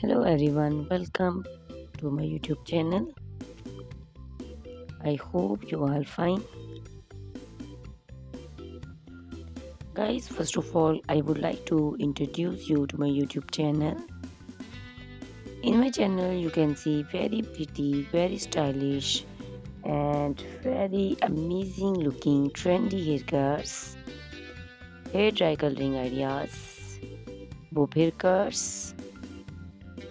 Hello everyone, welcome to my YouTube channel. I hope you are fine. Guys, first of all, I would like to introduce you to my YouTube channel. In my channel, you can see very pretty, very stylish, and very amazing looking trendy haircuts, hair dry coloring ideas, bob haircuts,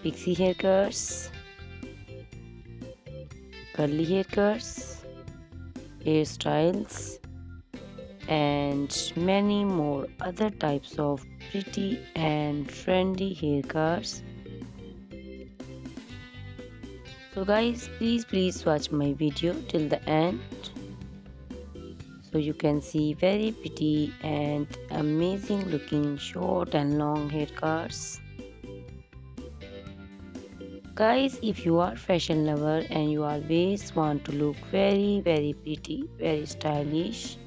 pixie haircuts, curly haircuts, hairstyles, and many more other types of pretty and trendy haircuts. So guys, please watch my video till the end so you can see very pretty and amazing looking short and long haircuts. Guys, if you are fashion lover and you always want to look very pretty, very stylish,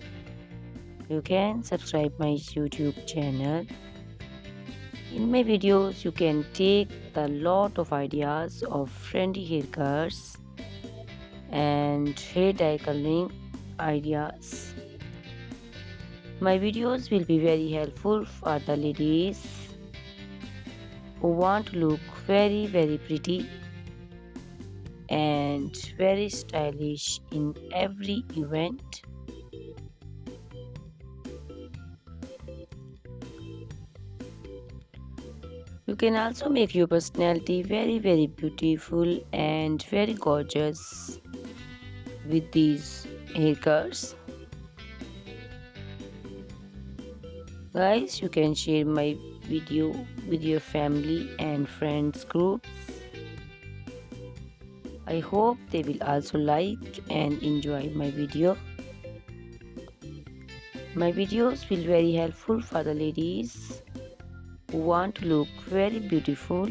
you can subscribe my YouTube channel. In my videos, you can take a lot of ideas of trendy haircuts and hair dye coloring ideas. My videos will be very helpful for the ladies who want to look very pretty and very stylish in every event. You can also make your personality very beautiful and very gorgeous with these haircuts. Guys, you can share my video with your family and friends groups. I hope they will also like and enjoy my video. My videos will very helpful for the ladies who want to look very beautiful.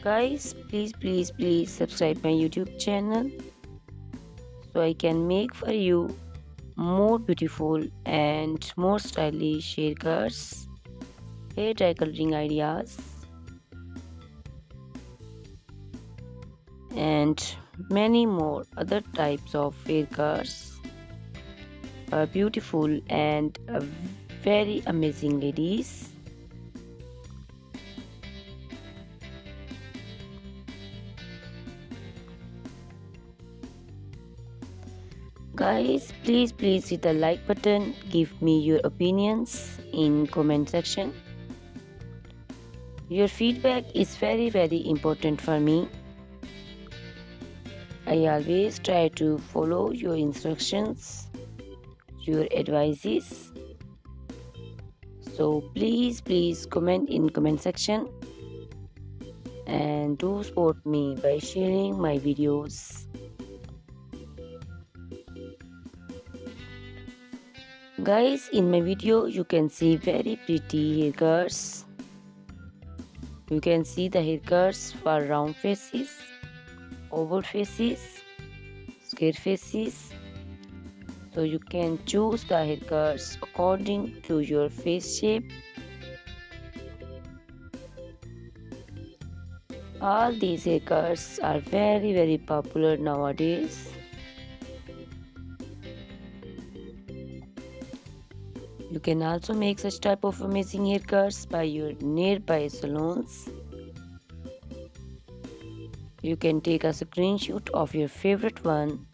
Guys, please subscribe my YouTube channel so I can make for you more beautiful and more stylish haircuts, hair dye coloring ideas, and many more other types of haircuts are beautiful and very amazing ladies. Guys, please hit the like button, give me your opinions in comment section. Your feedback is very important for me. I always try to follow your instructions, your advices. So please comment in comment section and do support me by sharing my videos. Guys, in my video you can see very pretty haircuts. You can see the haircuts for round faces, oval faces, square faces. So you can choose the haircuts according to your face shape. All these haircuts are very popular nowadays. You can also make such type of amazing haircuts by your nearby salons. You can take a screenshot of your favorite one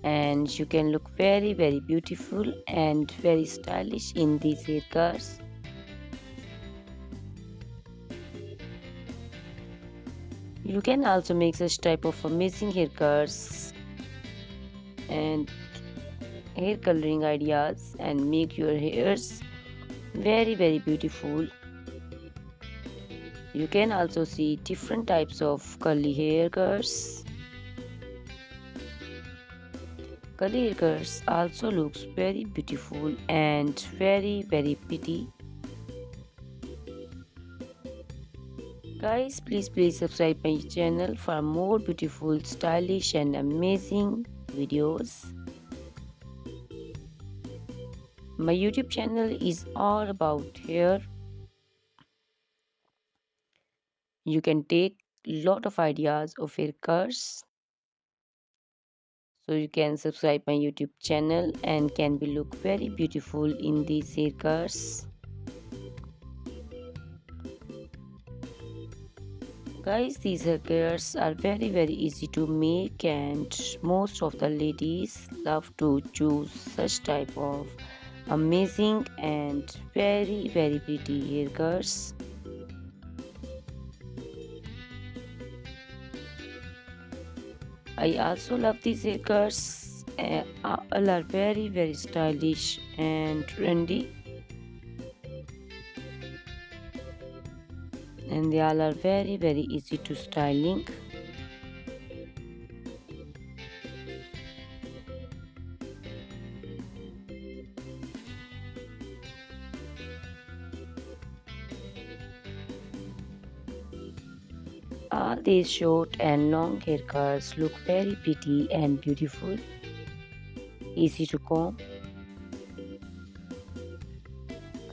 and you can look very beautiful and very stylish in these haircuts. You can also make such type of amazing haircuts and hair coloring ideas and make your hairs very beautiful. You can also see different types of curly haircuts. Curly haircuts also looks very beautiful and very pretty. Guys, please subscribe my channel for more beautiful, stylish and amazing videos. My YouTube channel is all about hair. You can take lot of ideas of haircuts. So you can subscribe my YouTube channel and can be look very beautiful in these haircuts. Guys, these haircuts are very easy to make, and most of the ladies love to choose such type of amazing and very pretty haircuts. I also love these haircuts. All are very stylish and trendy, and they all are very easy to styling. All these short and long haircuts look very pretty and beautiful, easy to comb.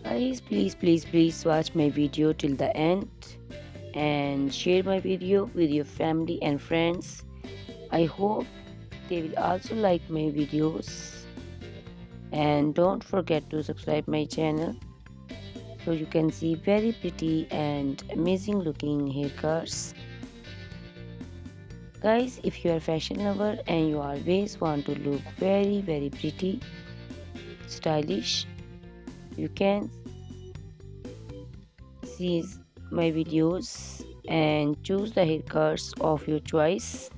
Guys, please watch my video till the end and share my video with your family and friends. I hope they will also like my videos, and don't forget to subscribe my channel so you can see very pretty and amazing looking haircuts. Guys, if you are fashion lover and you always want to look very pretty, stylish, you can see my videos and choose the haircuts of your choice.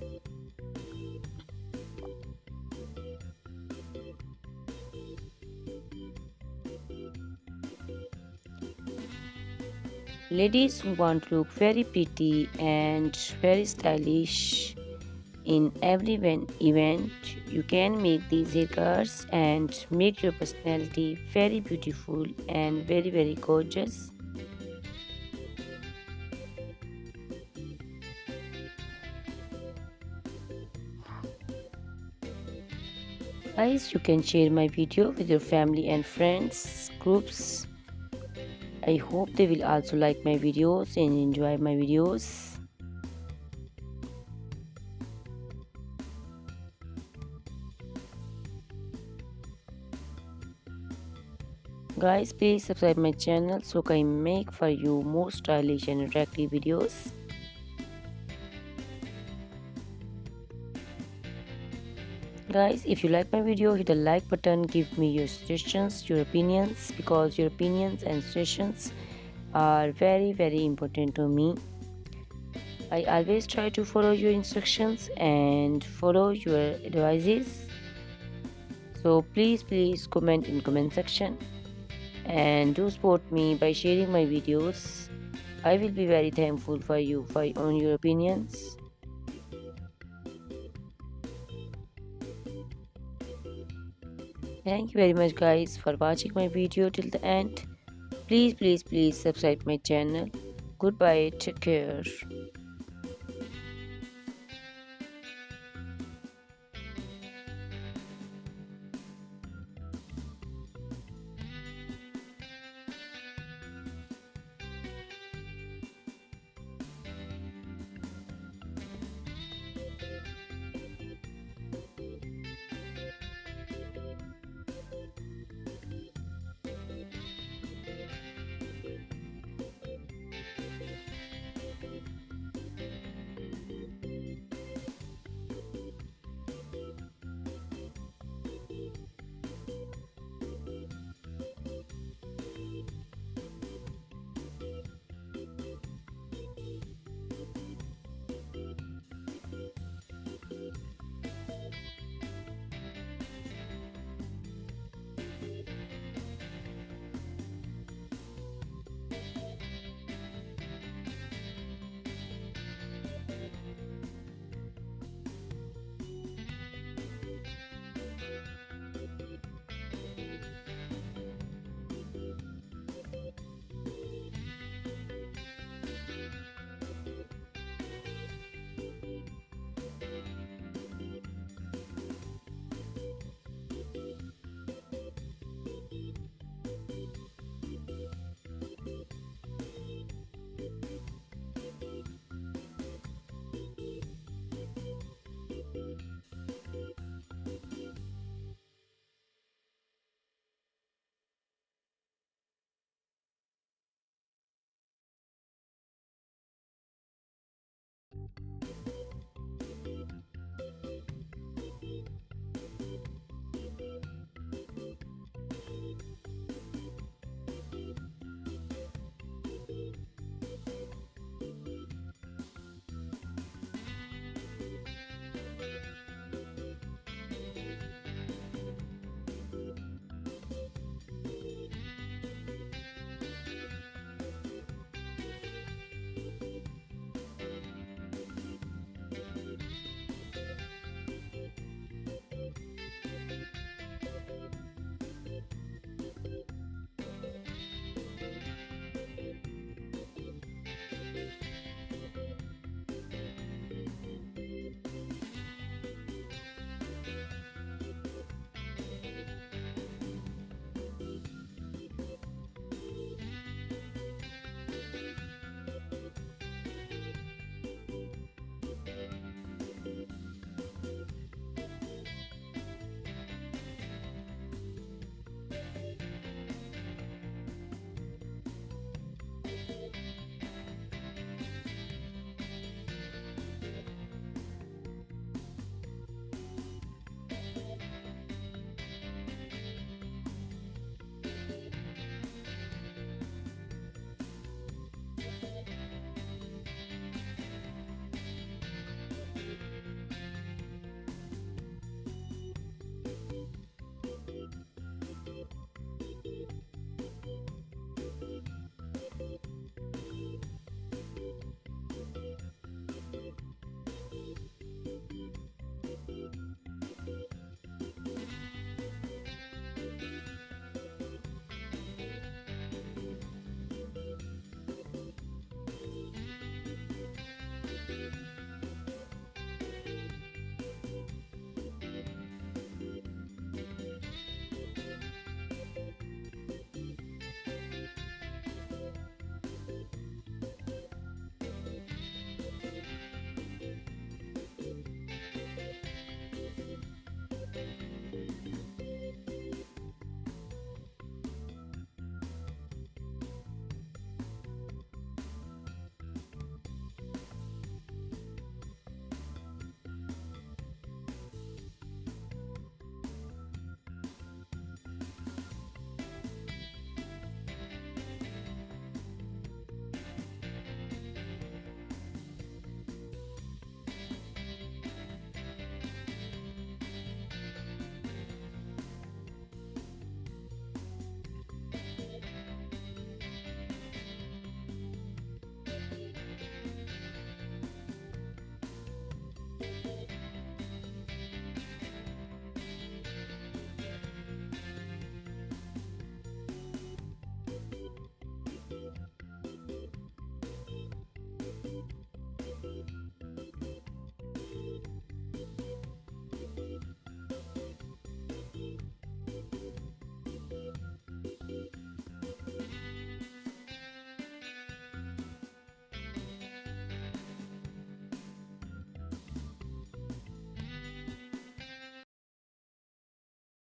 Ladies who want to look very pretty and very stylish in every event, you can make these haircuts and make your personality very beautiful and very gorgeous. Guys, you can share my video with your family and friends groups. I hope they will also like my videos and enjoy my videos. Guys, please subscribe my channel so I can make for you more stylish and attractive videos. Guys, if you like my video, hit the like button, give me your suggestions, your opinions, because your opinions and suggestions are very important to me. I always try to follow your instructions and follow your advices. So please comment in comment section and do support me by sharing my videos. I will be very thankful for you on your opinions. Thank you very much guys for watching my video till the end. Please subscribe my channel. Goodbye, take care.